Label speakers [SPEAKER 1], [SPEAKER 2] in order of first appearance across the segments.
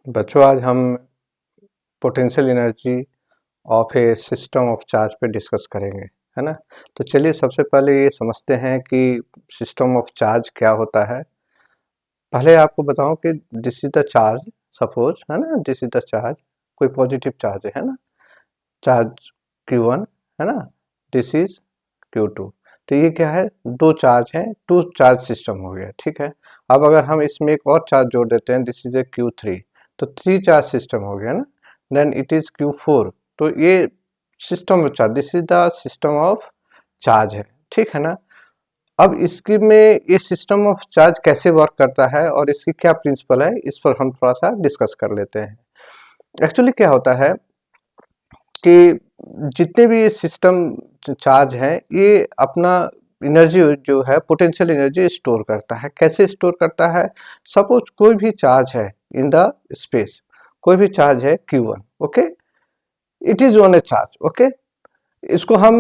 [SPEAKER 1] बच्चों, आज हम potential energy of A system of charge पे डिस्कस करेंगे, है ना। तो चलिए सबसे पहले ये समझते हैं कि सिस्टम ऑफ चार्ज क्या होता है। पहले आपको बताऊं कि this is the charge, suppose, है ना, दिस इज द चार्ज, कोई पॉजिटिव चार्ज है ना, चार्ज Q1, है ना, दिस इज Q2। तो ये क्या है, दो चार्ज हैं, टू चार्ज सिस्टम हो गया, ठीक है। अब अगर हम इसमें एक और चार्ज जोड़ देते हैं, दिस इज ए Q3, तो थ्री चार्ज सिस्टम हो गया ना। Then it is Q4। तो ये system of charge, this is the system of charge है, ठीक है ना। अब इसकी में ये सिस्टम ऑफ चार्ज कैसे वर्क करता है और इसकी क्या प्रिंसिपल है, इस पर हम थोड़ा सा डिस्कस कर लेते हैं। एक्चुअली क्या होता है कि जितने भी सिस्टम चार्ज हैं, ये अपना एनर्जी जो है, पोटेंशियल एनर्जी स्टोर करता है। कैसे स्टोर करता है? सपोज कोई भी चार्ज है इन द स्पेस, कोई भी चार्ज है Q1, okay, it is on A charge, okay. इसको हम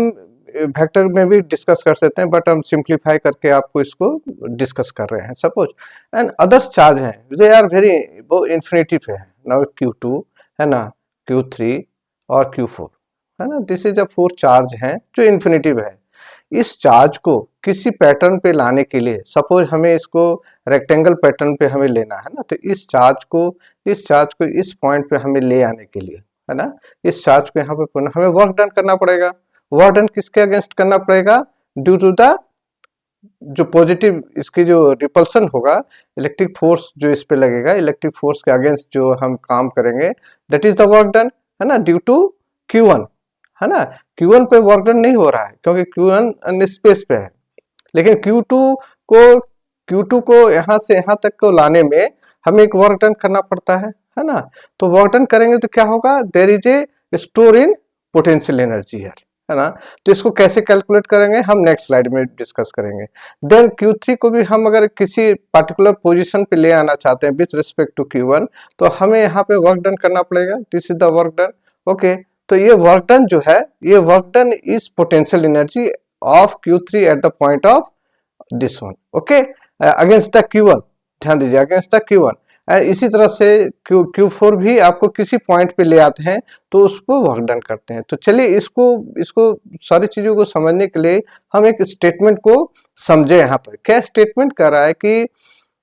[SPEAKER 1] वेक्टर में भी डिस्कस कर सकते हैं, बट हम सिंप्लीफाई करके आपको इसको डिस्कस कर रहे हैं। सपोज एंड अदर्स चार्ज हैं, दे आर वेरी, वो इन्फिनिटी पे है ना, Q2 है ना, Q3 और Q4, है ना। This is a four charge हैं जो इन्फिनिटी पे है। इस चार्ज को किसी पैटर्न पे लाने के लिए, सपोज हमें इसको रेक्टेंगल पैटर्न पे हमें लेना है ना, तो इस चार्ज को इस पॉइंट पे हमें ले आने के लिए, है ना, इस चार्ज को यहाँ पे पुनः हमें वर्क डन करना पड़ेगा। वर्क डन किसके अगेंस्ट करना पड़ेगा? ड्यू टू द जो पॉजिटिव इसकी जो रिपल्सन होगा, इलेक्ट्रिक फोर्स जो इस पे लगेगा, इलेक्ट्रिक फोर्स के अगेंस्ट जो हम काम करेंगे, that is the work done, है ना, ड्यू टू Q1, है ना। Q1 पे वर्क डन नहीं हो रहा है क्योंकि Q1 स्पेस पे है, लेकिन Q2 को यहाँ से यहाँ तक को लाने में हमें एक वर्क डन करना पड़ता है ना। तो वर्क डन करेंगे तो क्या होगा? There is a store in potential energy है ना। तो इसको कैसे कैलकुलेट करेंगे हम नेक्स्ट स्लाइड में डिस्कस करेंगे। देन Q3 को भी हम अगर किसी पर्टिकुलर पोजीशन पे ले आना चाहते हैं विथ रिस्पेक्ट टू Q1, तो हमें यहाँ पे वर्क डन करना पड़ेगा। This is the work done, okay. तो ये वर्क डन जो है, ये work done is potential energy of Q3 eight the point of this one, okay, against the Q1। ध्यान दीजिए, अगेंस्ट द Q1। इसी तरह से Q4 भी आपको किसी पॉइंट पे ले आते हैं तो उसको वर्क डन करते हैं। तो चलिए इसको इसको सारी चीजों को समझने के लिए हम एक स्टेटमेंट को समझे। यहाँ पर क्या स्टेटमेंट कर रहा है कि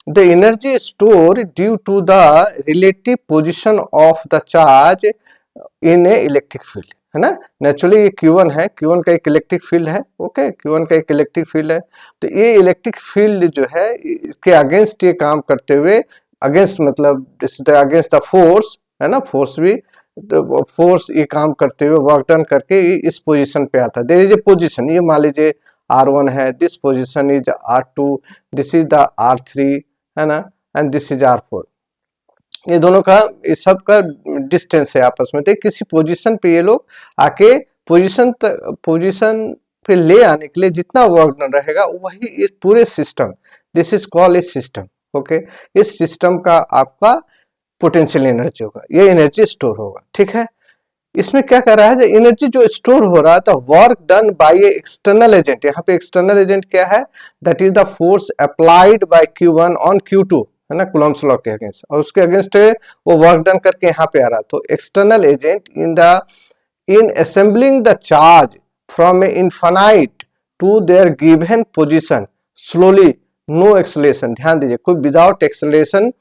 [SPEAKER 1] the energy store due to the relative position of the charge in a electric field, है ना। नेचुरली ये Q1 है, Q1 का एक इलेक्ट्रिक फील्ड है, ओके, Q1 का एक इलेक्ट्रिक फील्ड है। तो ये इलेक्ट्रिक फील्ड जो है इसके अगेंस्ट ये काम करते हुए, अगेंस्ट मतलब अगेंस्ट द फोर्स, है ना, फोर्स भी, तो फोर्स ये काम करते हुए वर्क डन करके इस पोजीशन पे आता है। देयर इज ए पोजीशन, ये मान लीजिए R1 है, this position is R2, this is the R3, है ना, एंड दिस इज R4। ये दोनों का, ये सब का डिस्टेंस है आपस में। तो किसी पोजीशन पे ये लोग आके पोजीशन पे ले आने के लिए जितना वर्क डन रहेगा वही इस पूरे system, this is called a system, okay. इस सिस्टम का आपका पोटेंशियल एनर्जी होगा, ये एनर्जी स्टोर होगा, ठीक है। इसमें क्या कर रहा है, एनर्जी जो स्टोर हो रहा है, तो work done by A external agent. यहाँ पे एक्सटर्नल एजेंट क्या है? That is the force applied by Q1 on Q2, है ना, कूलम्ब्स लॉ के अगेंस्ट, और उसके अगेंस्ट वो वर्क डन करके यहाँ पे आ रहा है। तो external agent in assembling the charge from a infinite to their given position slowly, no acceleration. ध्यान दीजिए, कोई विदाउट एक्सेलरेशन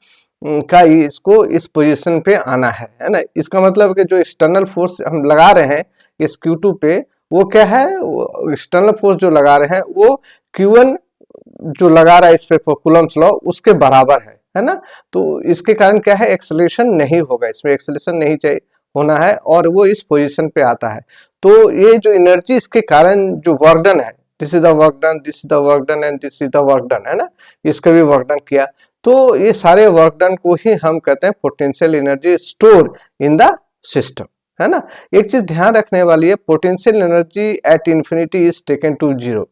[SPEAKER 1] का इसको इस पोजीशन पे आना है ना। इसका मतलब कि जो एक्सटर्नल फोर्स हम लगा रहे हैं इस Q2 पे, वो क्या है, एक्सटर्नल फोर्स जो लगा रहे हैं वो Q1 जो लगा रहा है इस पे कूलम्ब्स लॉ उसके बराबर है ना। तो इसके कारण क्या है, एक्सेलरेशन नहीं होगा, इसमें एक्सेलरेशन नहीं चाहिए होना है, और वो इस पोजीशन पे आता है। तो ये जो एनर्जी इसके कारण जो वर्क डन है, this is the work done, this is the work done and this is the work done, है ना, इसका भी वर्क डन किया। तो ये सारे वर्क डन को ही हम कहते हैं potential energy store in the system, है ना। एक चीज ध्यान रखने वाली है, potential energy at infinity is taken to zero.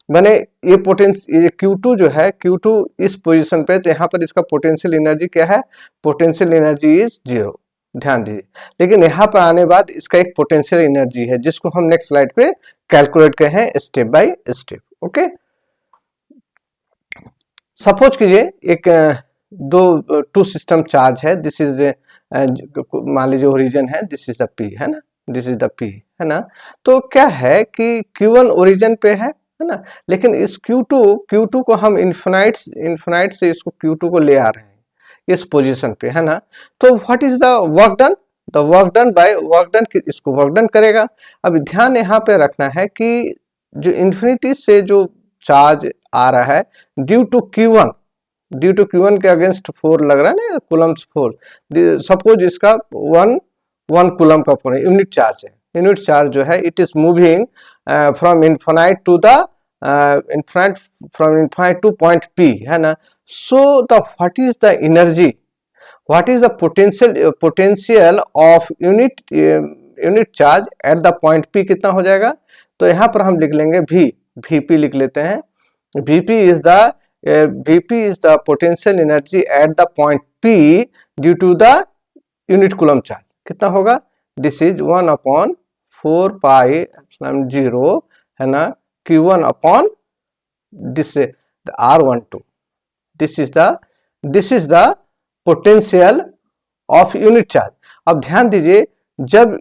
[SPEAKER 1] मैंने ये Q2 जो है, Q2 इस पोजीशन पे, तो यहाँ पर इसका पोटेंशियल एनर्जी क्या है? पोटेंशियल एनर्जी इज जीरो, ध्यान दीजिए। लेकिन यहाँ पर आने बाद इसका एक पोटेंशियल एनर्जी है जिसको हम नेक्स्ट स्लाइड पे कैलकुलेट करें हैं step by step, okay. Suppose कीजिए एक टू सिस्टम चार्ज है, दिस इज मान लीजिए ओरिजिन है, दिस इज द पी, है ना, दिस इज द पी, है ना। तो क्या है कि Q1 ओरिजिन पे है ना, लेकिन इस Q2 को हम इन्फिनाइट से इसको Q2 को ले आ रहे हैं इस पोजीशन पे, है ना। तो what is the work done, the work done by work done, इसको वर्क डन करेगा। अब ध्यान यहाँ पे रखना है कि जो इन्फिनिटी से जो चार्ज आ रहा है ड्यू टू Q1 के अगेंस्ट 4 लग रहा है ना, कूलम्स 4, सपोज इसका 1 कूलम का पूरा यूनिट चार्ज है, यूनिट चार्ज जो है it is moving from infinite to the infinite to point P, है ना। So the what is the energy, what is the potential of unit charge at the point P कितना हो जाएगा, तो यहाँ पर हम लिख लेंगे Vp लिख लेते हैं। Vp is the potential energy at the point P due to the unit coulomb charge, कितना होगा, दिस इज 1/4 पाई एप्सिलॉन 0, है ना, Q1 upon this R12, this is the potential of unit charge. अब ध्यान दीजिए, जब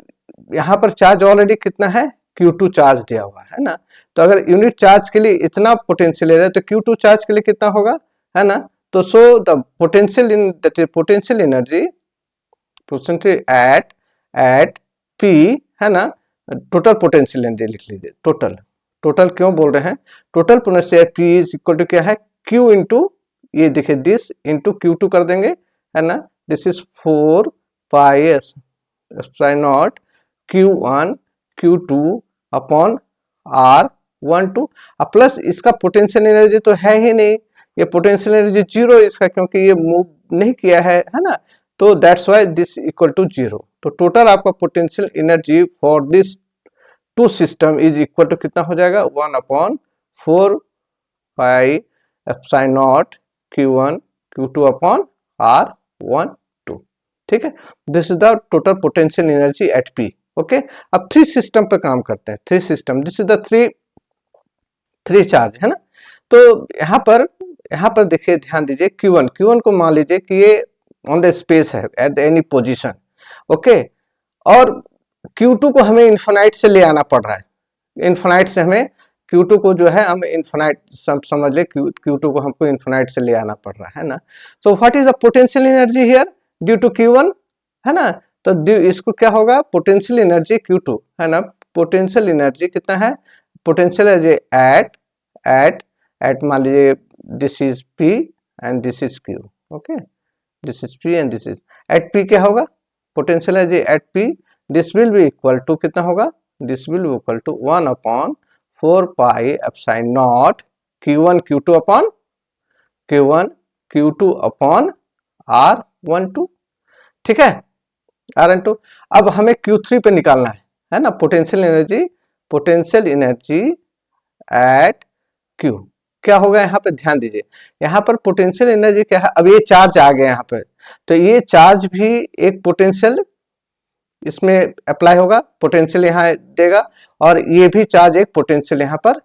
[SPEAKER 1] यहाँ पर चार्ज ऑलरेडी कितना है, Q2 चार्ज दिया हुआ है ना, तो अगर यूनिट चार्ज के लिए इतना पोटेंशियल है तो Q2 चार्ज के लिए कितना होगा, है ना। तो so the potential energy at P, है ना, टोटल पोटेंशियल एनर्जी लिख लीजिए, टोटल क्यों बोल रहे हैं, total potential P is equal to क्या है, Q इंटू ये देखिए दिस इंटू Q2 कर देंगे, है ना, this is 4 pi epsilon naught Q1 Q2 upon R12, plus इसका पोटेंशियल एनर्जी तो है ही नहीं, ये पोटेंशियल एनर्जी 0 इसका, क्योंकि ये मूव नहीं किया है ना, तो that's why this equal to 0। तो टोटल आपका potential energy for this two system is equal to कितना हो जाएगा, 1/4 pi epsilon naught Q1 Q2 upon R12, ठीक है। This is the total potential energy at P, okay. अब 3 system पर काम करते हैं, 3 system, this is the 3 charge, है ना। तो यहाँ पर देखिए, ध्यान दीजिए, Q1 को मान लीजिए कि ये ऑन द स्पेस है एट एनी पोजीशन, ओके। और Q2 को हमें इन्फिनाइट से ले आना पड़ रहा है, इन्फिनाइट से हमें Q2 को जो है हम इन्फिनाइट समझ ले, Q2 को हमको इन्फिनाइट से ले आना पड़ रहा है ना। So what is the potential energy here due to Q1, है ना। तो इसको क्या होगा, पोटेंशियल एनर्जी Q2, है ना, पोटेंशियल एनर्जी कितना है, पोटेंशियल एनर्जी एट मान लीजिए this is P and this is Q, okay, this is P and this is at P, क्या होगा, potential energy at P, this will be equal to कितना होगा, this will be equal to 1/4 pi epsilon naught Q1 Q2 upon R12, ठीक है, R12। अब हमें Q3 पे निकालना है ना, पोटेंशियल एनर्जी एट Q, क्या होगा, यहाँ पे ध्यान दीजिए, यहाँ पर पोटेंशियल एनर्जी क्या है, अब ये चार्ज आ गया यहाँ पे, तो ये चार्ज भी एक पोटेंशियल इसमें अप्लाई होगा, पोटेंशियल यहाँ देगा, और ये भी चार्ज एक पोटेंशियल यहाँ पर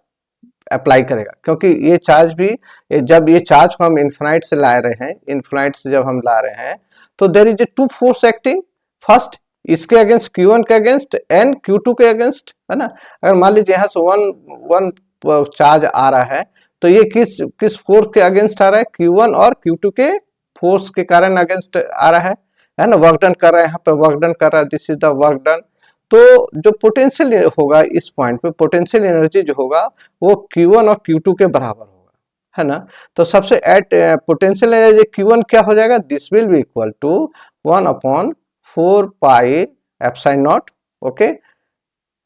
[SPEAKER 1] अप्लाई करेगा, क्योंकि ये चार्ज भी, जब ये चार्ज को हम इन्फिनाइट से ला रहे हैं, इन्फिनाइट से जब हम ला रहे हैं, तो there is a 2 force acting, first इसके अगेंस्ट Q1 के अगेंस्ट एंड Q2 के अगेंस्ट, है ना। अगर मान लीजिए यहाँ से वन चार्ज आ रहा है, तो ये किस फोर्स के अगेंस्ट आ रहा है, Q1 और Q2 के फोर्स के कारण अगेंस्ट आ रहा है ना, वर्क डन कर रहा है, यहाँ पर वर्क डन कर रहा है, this is the work done. तो जो पोटेंशियल होगा इस पॉइंट पे, पोटेंशियल एनर्जी जो होगा वो Q1 और Q2 के बराबर होगा, है ना। तो सबसे एट पोटेंशियल एनर्जी Q1 क्या हो जाएगा, this will be equal to 1/4 pi epsilon naught, okay,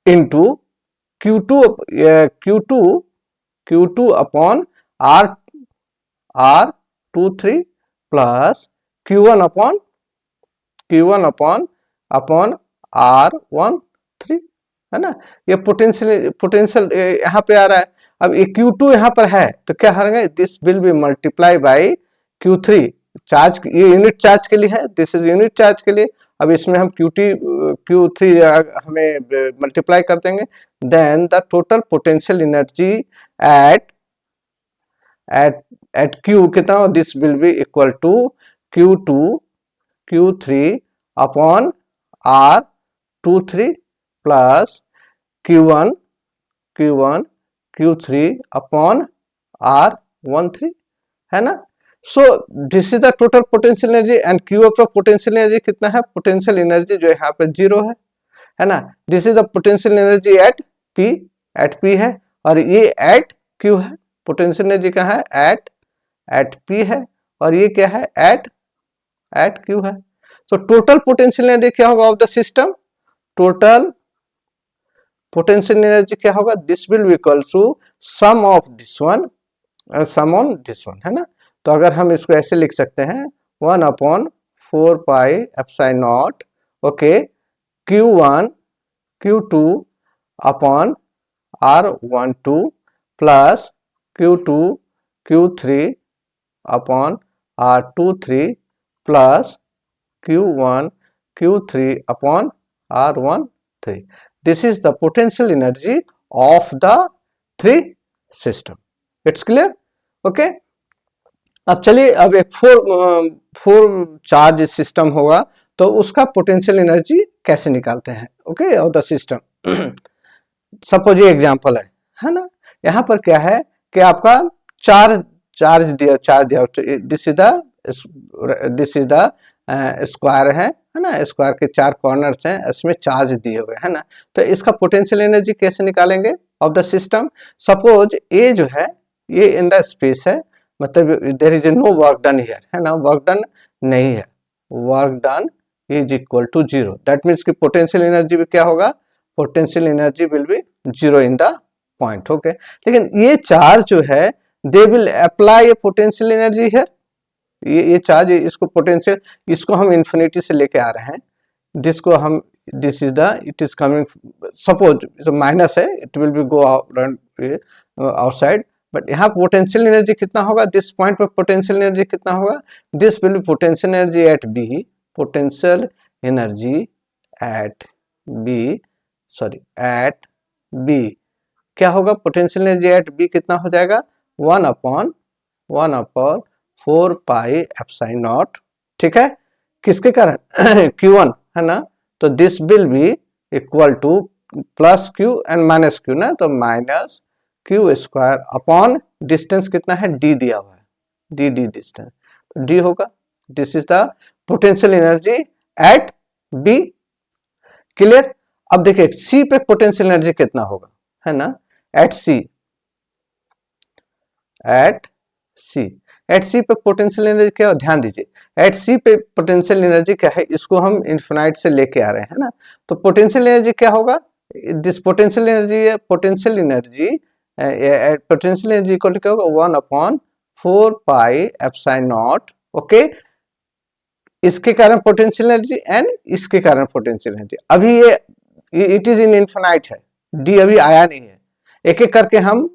[SPEAKER 1] into Q2 upon R23 plus Q1 upon R13, है ना। ये पोटेंशियल यहाँ पे आ रहा है, अब ये Q2 यहाँ पर है, तो क्या करेंगे, this will B multiply by Q3, charge ये यूनिट चार्ज के लिए है, दिस इज यूनिट चार्ज के लिए, अब इसमें हम Q3 हमें मल्टीप्लाई कर देंगे, then the total potential energy at Q कितना, this will be equal to Q2 Q3 upon R23 plus Q1 Q3 upon R13, है ना। So this is the total potential energy and Q of the potential energy कितना है, potential energy जो यहाँ पे 0 है ना। This is the potential energy at P है, और ये एट Q है। पोटेंशियल एनर्जी कहाँ है, एट P है, और ये क्या है, एट Q है। सो टोटल पोटेंशियल एनर्जी क्या होगा of the system, total potential energy क्या होगा, this will be equal to sum of this one sum on this one, है ना। तो अगर हम इसको ऐसे लिख सकते हैं 1/4πε0 okay Q1 Q2 upon R12 plus Q2 Q3 upon R23 plus Q1 Q3 upon R13. This is the potential energy of the three system. It's clear? Okay. अब चलिए, अब एक फोर चार्ज सिस्टम होगा तो उसका पोटेंशियल एनर्जी कैसे निकालते हैं, okay, of the system. Suppose ये एग्जांपल है ना। यहाँ पर क्या है कि आपका चार्ज दिया, दिस इज द स्क्वायर है ना, स्क्वायर के 4 कॉर्नर्स हैं, इसमें चार्ज दिए हुए है ना। तो इसका पोटेंशियल एनर्जी कैसे निकालेंगे ऑफ द सिस्टम। सपोज ये जो है ये इन द स्पेस है, मतलब there is no work done here, है ना, वर्क डन नहीं है, work done is equal to 0। That means कि पोटेंशियल एनर्जी भी क्या होगा, potential energy will be 0 in the point, okay. लेकिन ये चार्ज जो है they will apply a potential energy here, ये चार्ज, इसको पोटेंशियल, इसको हम इन्फिनिटी से लेके आ रहे हैं, जिसको हम this is the it is coming, suppose minus है, it will be go outside, but यहाँ पोटेंशियल एनर्जी कितना होगा, दिस पॉइंट पर पोटेंशियल एनर्जी कितना होगा, this will be potential energy at B, potential energy at B, sorry at B क्या होगा, potential energy at B कितना हो जाएगा, 1/4πε0, ठीक है, किसके कारण Q1 है ना। तो this will be equal two plus Q and minus Q ना, तो minus Q square upon distance कितना है, D दिया हुआ है, डी डिस्टेंस, तो D होगा। This is the potential energy eight B, clear. अब देखिए C पे पोटेंशियल एनर्जी कितना होगा, है ना, एट सी पे पोटेंशियल एनर्जी क्या है, ध्यान दीजिए, एट सी पे पोटेंशियल एनर्जी क्या है, इसको हम इन्फिनाइट से लेके आ रहे हैं ना। तो पोटेंशियल एनर्जी क्या होगा, this potential energy equal to क्या होगा, 1/4πε0, ओके। इसके कारण पोटेंशियल एनर्जी एंड इसके कारण पोटेंशियल एनर्जी, अभी ये इट इज इन इन्फिनाइट है, डी अभी आया नहीं है, एक एक करके हम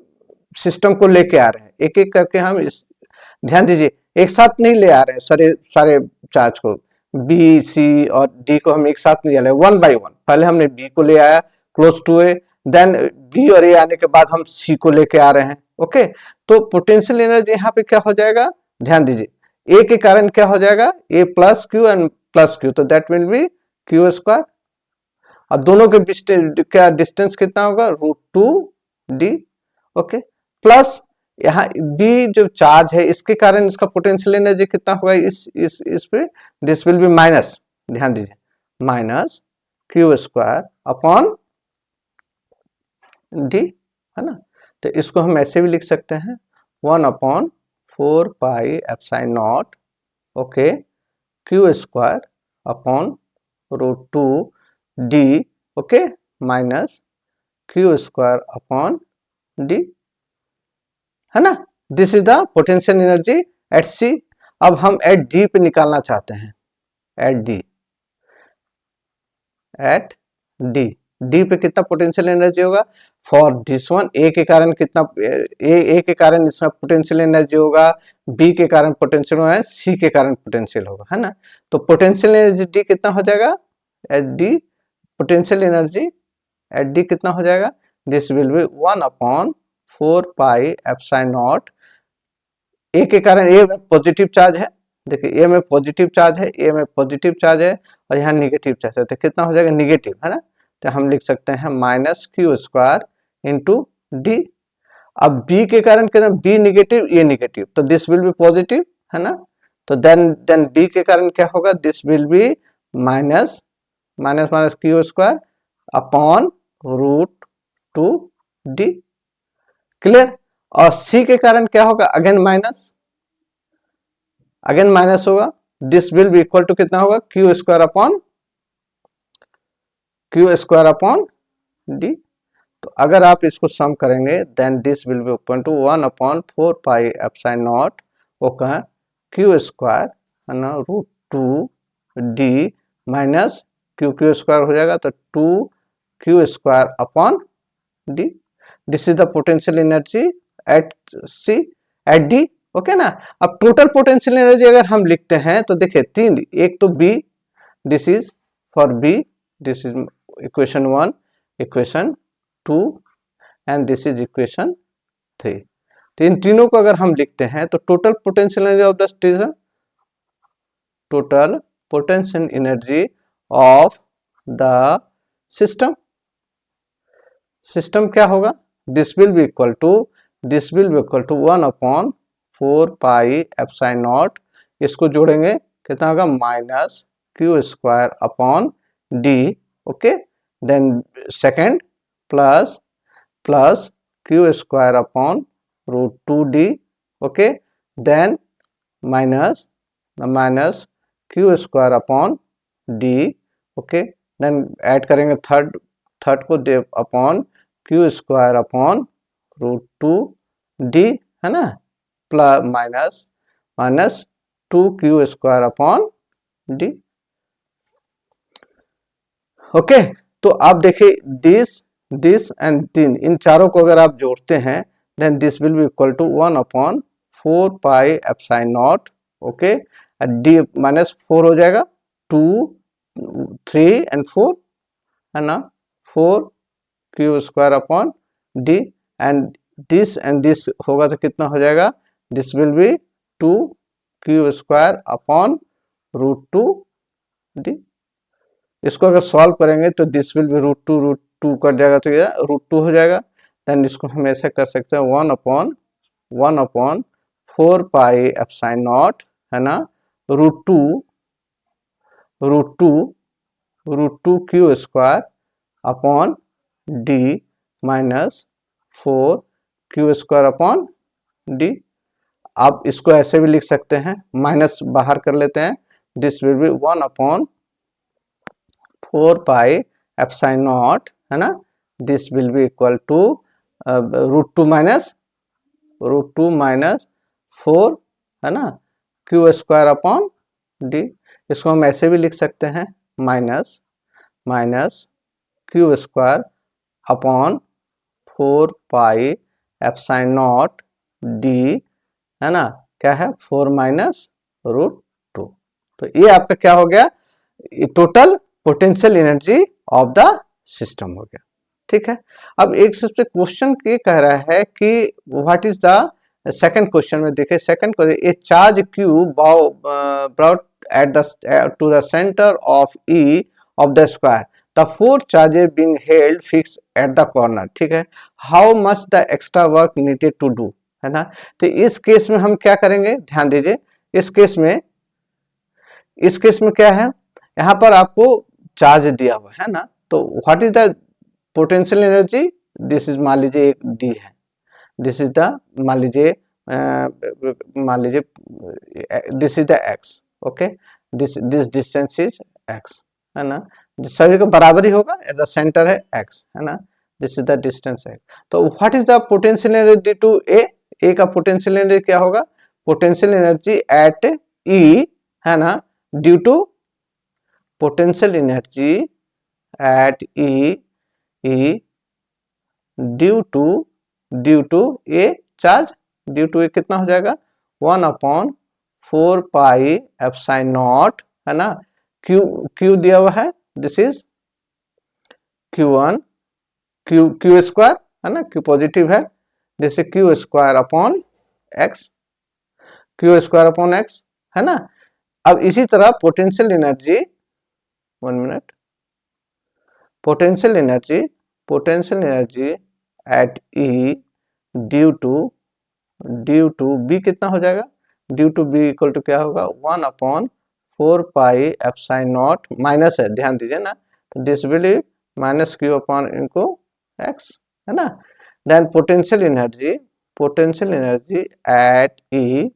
[SPEAKER 1] सिस्टम को लेके आ रहे हैं, एक एक करके हम ध्यान दीजिए, एक साथ नहीं ले आ रहे हैं सारे चार्ज को, बी सी और डी को हम एक साथ नहीं ले आ रहे, 1 by 1, पहले हमने बी को ले आया close to A, then B और ए आने के बाद हम सी को लेके आ रहे हैं, ओके। तो पोटेंशियल एनर्जी यहाँ पे क्या हो जाएगा, ध्यान दीजिए, ए के कारण क्या हो जाएगा, A plus Q and plus Q, तो that will be Q square, और दोनों के बीच क्या डिस्टेंस कितना होगा, √2d, ओके, प्लस यहाँ बी जो चार्ज है इसके कारण इसका पोटेंशियल एनर्जी कितना होगा, इस पे दिस विल बी माइनस, ध्यान दीजिए, minus Q square upon D, है ना। तो इसको हम ऐसे भी लिख सकते हैं 1/4πε0, okay, Q square upon √2d, okay, minus Q square upon D, है ना। This is the potential energy at C. अब हम एट डी पे निकालना चाहते हैं, एट डी पे कितना पोटेंशियल एनर्जी होगा, फॉर दिस वन ए के कारण कितना, ए के कारण इसका पोटेंशियल एनर्जी होगा, बी के कारण पोटेंशियल होगा, सी के कारण पोटेंशियल होगा, है ना। तो पोटेंशियल एनर्जी डी कितना हो जाएगा, at D, potential energy at D कितना हो जाएगा, दिस विल बी 1/4πε0, ए के कारण ए पॉजिटिव चार्ज है, देखिए ए में पॉजिटिव चार्ज है, ए में पॉजिटिव चार्ज है और यहाँ निगेटिव चार्ज है, तो कितना हो जाएगा निगेटिव, है ना। तो हम लिख सकते हैं minus Q square into D. अब बी के कारण कितना, बी निगेटिव ए निगेटिव, तो दिस विल बी पॉजिटिव, है ना। तो देन बी के कारण क्या होगा, this will be minus minus minus Q square upon root two D, clear. और सी के कारण क्या होगा, अगेन माइनस होगा, this will be equal to कितना होगा, क्यू स्क्वायर अपॉन डी। तो अगर आप इसको सम करेंगे then this will be equal to 1 upon 4 pi epsilon naught वो कहा क्यू स्क्वायर, है ना, root two D minus Q square हो जाएगा, तो 2 Q square upon D. This is the potential energy at C at D, okay ना। अब total potential energy अगर हम लिखते हैं तो देखिए तीन, एक तो B, this is for B, this is equation 1, equation 2 and this is equation 3। तो इन तीनों को अगर हम लिखते हैं तो total potential energy of the station, total potential energy of the system क्या होगा, this will be equal to 1 upon 4 pi epsilon naught, इसको जोड़ेंगे कितना होगा minus Q square upon D, okay. Then second plus Q square upon root two D, okay. Then minus Q square upon D, okay. Then add करेंगे third को दे upon Q square upon root two D, है ना, plus minus 2 Q square upon D, okay. तो आप देखिए this and तीन, इन चारों को अगर आप जोड़ते हैं then this will be equal to 1 upon 4 pi epsilon naught, okay. D minus 4 हो जाएगा, 2 3 एंड 4, है ना, 4 Q square upon D and this होगा तो कितना हो जाएगा, this will be 2 Q square upon root two D. इसको अगर सॉल्व करेंगे तो this will be root two cut जाएगा तो ये रूट टू हो जाएगा। देन इसको हम ऐसे कर सकते हैं 1 अपॉन 4 पाई एप्सिलॉन नॉट, है ना, root two Q square upon D minus 4 Q square upon D. आप इसको ऐसे भी लिख सकते हैं, माइनस बाहर कर लेते हैं, this will be 1 upon 4 pi epsilon naught, है ना, this will be equal to root two minus 4, है ना, क्यू स्क्वायर अपॉन डी। इसको हम ऐसे भी लिख सकते हैं, minus Q square upon 4 pi epsilon not D, है ना, क्या है 4 माइनस रूट टू। तो ये आपका क्या हो गया, total potential energy of the system हो गया, ठीक है। अब एक सबसे क्वेश्चन ये कह रहा है कि what is the second question में देखिए, second question, a charge Q brought at the to the centre of E of the square, the 4 charges being held fixed at the corner, ठीक है। How much the extra work needed to do, है ना। तो इस case में हम क्या करेंगे, ध्यान दीजिए, इस केस में क्या है, यहाँ पर आपको चार्ज दिया हुआ है ना, तो what is the potential energy, this is मान लीजिए एक डी है, दिस इज द मान लीजिए this is the X, okay, this distance is X, है ना, सभी का बराबर ही होगा, एट द सेंटर है एक्स, है ना, this is the distance X. तो what is the potential energy to A का पोटेंशियल एनर्जी क्या होगा, पोटेंशियल एनर्जी एट ई, है ना, due to potential energy at E due to A charge, due to A कितना हो जाएगा 1 upon 4 pi epsilon naught, है ना, क्यू दिया हुआ है, this is Q1 Q square, है ना, क्यू पॉजिटिव है, this is Q square upon X, है ना। अब इसी तरह potential energy, 1 minute, potential energy at E due to B कितना हो जाएगा, due to B equal to क्या होगा, 1/4πε0 माइनस है, ध्यान दीजिए ना, तो this will be minus Q upon इनको एक्स, है ना। Then potential energy at E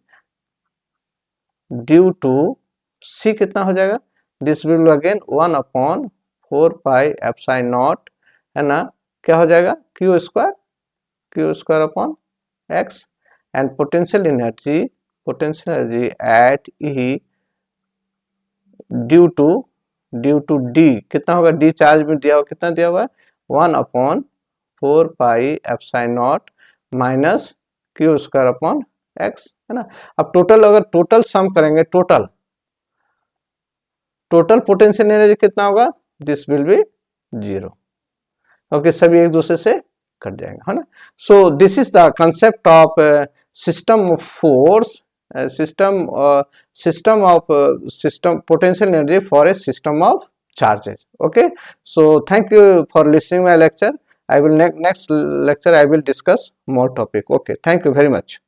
[SPEAKER 1] due to C कितना हो जाएगा, दिस विल अगेन 1/4πε0, है ना, क्या हो जाएगा, Q square upon X. And potential energy at E due to D कितना होगा, डी चार्ज में दिया हुआ, कितना दिया हुआ है, 1/4πε0 minus Q square upon X, है ना। अब अगर टोटल सम करेंगे, टोटल पोटेंशियल एनर्जी कितना होगा, दिस विल बी 0, ओके, सभी एक दूसरे से कट जाएंगे, है ना। So this is the concept of system of force, system potential energy for a system of charges. Okay, so thank you for listening my lecture. I will next lecture I will discuss more topic. Okay, thank you very much.